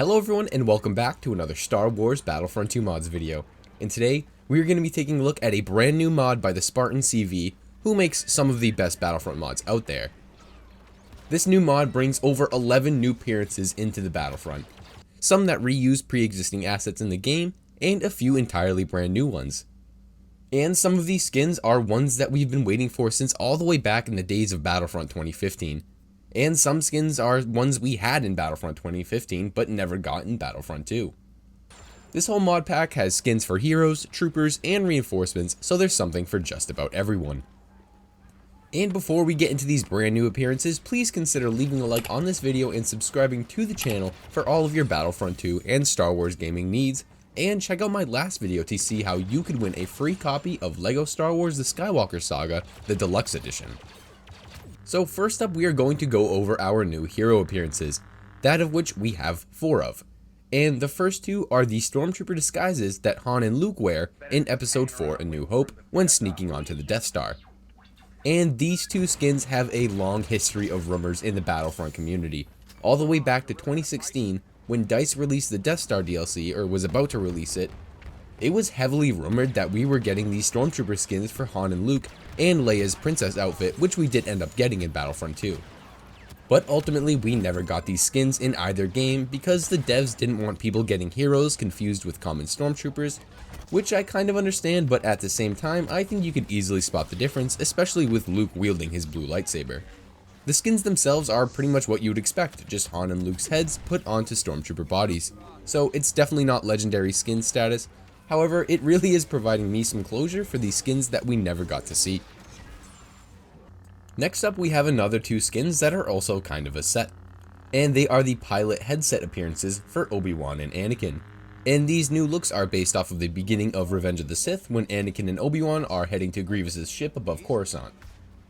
Hello everyone and welcome back to another Star Wars Battlefront 2 mods video. And today, we are going to be taking a look at a brand new mod by the Spartan CV, who makes some of the best Battlefront mods out there. This new mod brings over 11 new appearances into the Battlefront, some that reuse pre-existing assets in the game, and a few entirely brand new ones. And some of these skins are ones that we've been waiting for since all the way back in the days of Battlefront 2015. And some skins are ones we had in Battlefront 2015, but never got in Battlefront 2. This whole mod pack has skins for heroes, troopers, and reinforcements, so there's something for just about everyone. And before we get into these brand new appearances, please consider leaving a like on this video and subscribing to the channel for all of your Battlefront 2 and Star Wars gaming needs, and check out my last video to see how you could win a free copy of LEGO Star Wars The Skywalker Saga, the Deluxe Edition. So first up, we are going to go over our new hero appearances, that of which we have 4 of. And the first 2 are the Stormtrooper disguises that Han and Luke wear in Episode 4 A New Hope when sneaking onto the Death Star. And these 2 skins have a long history of rumors in the Battlefront community, all the way back to 2016 when DICE released the Death Star DLC, or was about to release it. It was heavily rumored that we were getting these Stormtrooper skins for Han and Luke and Leia's princess outfit, which we did end up getting in Battlefront 2. But ultimately, we never got these skins in either game because the devs didn't want people getting heroes confused with common Stormtroopers, which I kind of understand, but at the same time, I think you could easily spot the difference, especially with Luke wielding his blue lightsaber. The skins themselves are pretty much what you would expect, just Han and Luke's heads put onto Stormtrooper bodies, so it's definitely not legendary skin status. However, it really is providing me some closure for these skins that we never got to see. Next up, we have another 2 skins that are also kind of a set, and they are the pilot headset appearances for Obi-Wan and Anakin. And these new looks are based off of the beginning of Revenge of the Sith when Anakin and Obi-Wan are heading to Grievous's ship above Coruscant.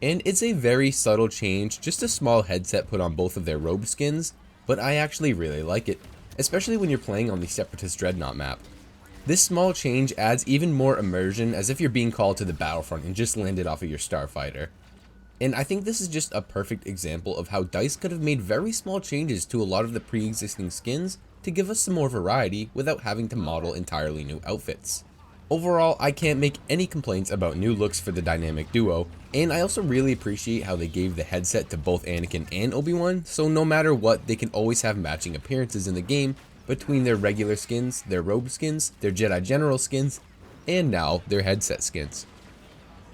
And it's a very subtle change, just a small headset put on both of their robe skins, but I actually really like it, especially when you're playing on the Separatist Dreadnought map. This small change adds even more immersion, as if you're being called to the battlefront and just landed off of your starfighter. And I think this is just a perfect example of how DICE could have made very small changes to a lot of the pre-existing skins to give us some more variety without having to model entirely new outfits. Overall, I can't make any complaints about new looks for the dynamic duo, and I also really appreciate how they gave the headset to both Anakin and Obi-Wan, so no matter what, they can always have matching appearances in the game between their regular skins, their robe skins, their Jedi General skins, and now their headset skins.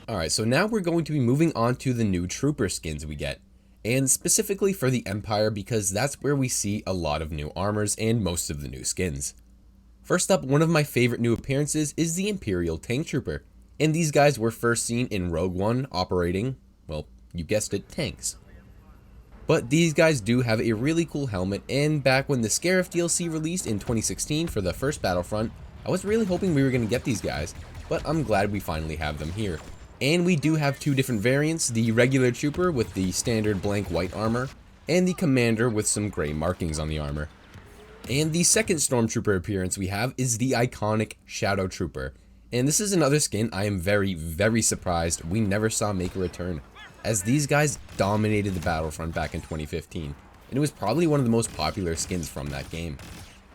Alright, so now we're going to be moving on to the new trooper skins we get, and specifically for the Empire because that's where we see a lot of new armors and most of the new skins. First up, one of my favorite new appearances is the Imperial Tank Trooper, and these guys were first seen in Rogue One operating, well, you guessed it, tanks. But these guys do have a really cool helmet, and back when the Scarif DLC released in 2016 for the first Battlefront, I was really hoping we were going to get these guys, but I'm glad we finally have them here. And we do have 2 different variants, the regular trooper with the standard blank white armor, and the commander with some gray markings on the armor. And the second Stormtrooper appearance we have is the iconic Shadow Trooper, and this is another skin I am very surprised we never saw make a return, as these guys dominated the Battlefront back in 2015, and it was probably one of the most popular skins from that game.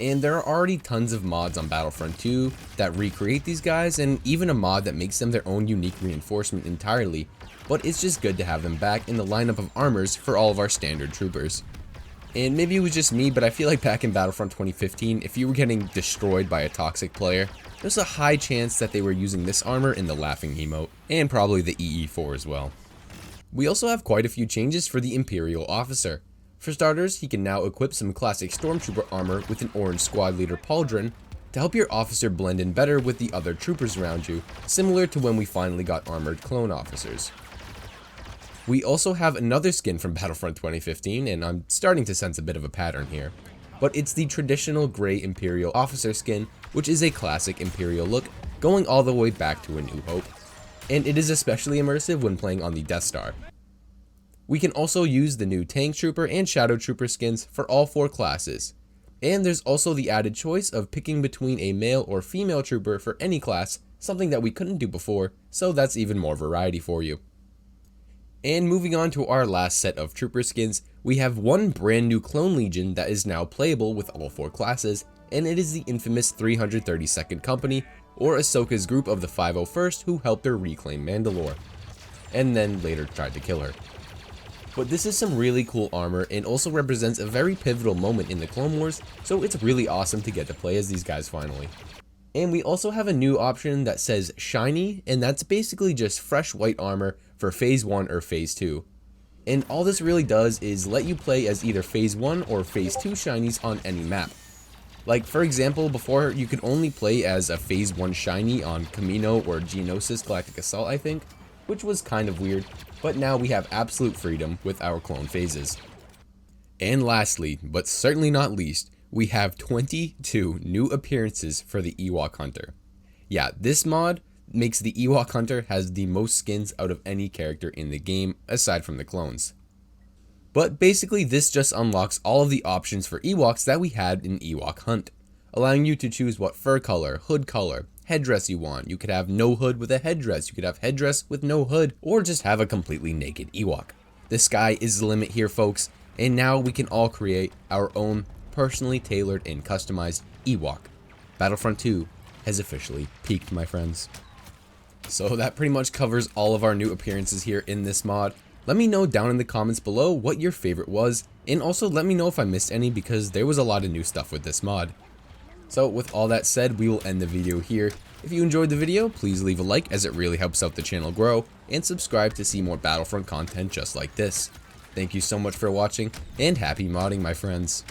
And there are already tons of mods on Battlefront 2 that recreate these guys, and even a mod that makes them their own unique reinforcement entirely, but it's just good to have them back in the lineup of armors for all of our standard troopers. And maybe it was just me, but I feel like back in Battlefront 2015, if you were getting destroyed by a toxic player, there's a high chance that they were using this armor in the laughing emote, and probably the EE4 as well. We also have quite a few changes for the Imperial officer. For starters, he can now equip some classic Stormtrooper armor with an orange squad leader pauldron to help your officer blend in better with the other troopers around you, similar to when we finally got armored clone officers. We also have another skin from Battlefront 2015, and I'm starting to sense a bit of a pattern here, but it's the traditional gray Imperial officer skin, which is a classic Imperial look going all the way back to A New Hope, and it is especially immersive when playing on the Death Star. We can also use the new Tank Trooper and Shadow Trooper skins for all 4 classes, and there's also the added choice of picking between a male or female trooper for any class, something that we couldn't do before, so that's even more variety for you. And moving on to our last set of trooper skins, we have one brand new clone legion that is now playable with all 4 classes, and it is the infamous 332nd Company, or Ahsoka's group of the 501st who helped her reclaim Mandalore, and then later tried to kill her. But this is some really cool armor and also represents a very pivotal moment in the Clone Wars, so it's really awesome to get to play as these guys finally. And we also have a new option that says Shiny, and that's basically just fresh white armor for Phase 1 or Phase 2. And all this really does is let you play as either Phase 1 or Phase 2 Shinies on any map. Like, for example, before you could only play as a Phase 1 Shiny on Camino or Geonosis Galactic Assault, I think, which was kind of weird, but now we have absolute freedom with our clone phases. And lastly, but certainly not least, we have 22 new appearances for the Ewok Hunter. Yeah, this mod makes the Ewok Hunter has the most skins out of any character in the game, aside from the clones. But basically this just unlocks all of the options for Ewoks that we had in Ewok Hunt, allowing you to choose what fur color, hood color, headdress you want. You could have no hood with a headdress, you could have headdress with no hood, or just have a completely naked Ewok. The sky is the limit here, folks, and now we can all create our own personally tailored and customized Ewok. Battlefront 2 has officially peaked, my friends. So that pretty much covers all of our new appearances here in this mod. Let me know down in the comments below what your favorite was, and also let me know if I missed any because there was a lot of new stuff with this mod. So with all that said, we will end the video here. If you enjoyed the video, please leave a like as it really helps out the channel grow, and subscribe to see more Battlefront content just like this. Thank you so much for watching, and happy modding, my friends.